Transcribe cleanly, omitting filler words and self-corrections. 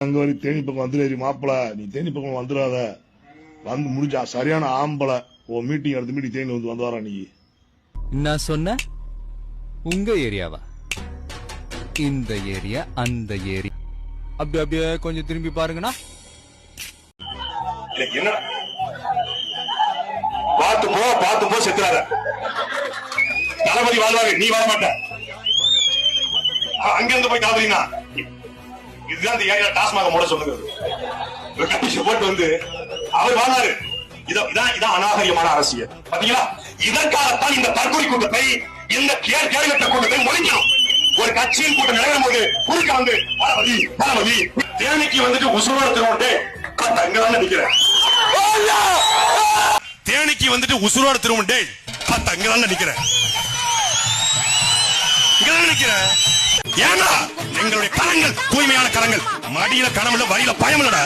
அங்க வரை தேனி பக்கம் வந்துடாரு மாப்பிள, நீ தேனி பக்கம் வந்துடாத, வந்து முடிஞ்சா சரியான ஆம்பளை ஓ மீட்டிங் அடுத்த மீட்டிங் தேனி வந்து வரா. நீ நான் சொன்ன உங்க ஏரியாவா? இந்த ஏரியா அந்த ஏரியா அப்படியே கொஞ்சம் திரும்பி பாருங்கண்ணா. என்ன பார்த்து போ செத்துறாத. தளபதி வாழ்வாரு, நீ வர மாட்ட. அங்கிருந்து போய் காதலினா இதுதான் இந்த ஏரியா டாஸ்மாக மூட சொல்லுங்க. போட்டு வந்து அவர் வாழ்வாரு. இதான் அநாகரிகமான அரசியல். பாத்தீங்களா? இதற்காகத்தான் இந்த தற்கொலை கூட்டத்தை, இந்த கேள்விட்ட கூட்டத்தை முடிக்கணும். ஒரு கட்சியின் கூட்டம் நிலையும் போது குறுக்க வந்து தளபதி தேனிக்கு வந்துட்டு உசுரோட திருவோட்டு அங்கதான் நினைக்கிறேன். தேனிக்கு வந்துட்டு உசுரோட திருவோண்டே அங்கதான் நினைக்கிறேன். ஏன்னா எங்களுடைய கரங்கள் தூய்மையான கரங்கள். மடியில கனமில்ல, வழியில பயம் இல்லடா.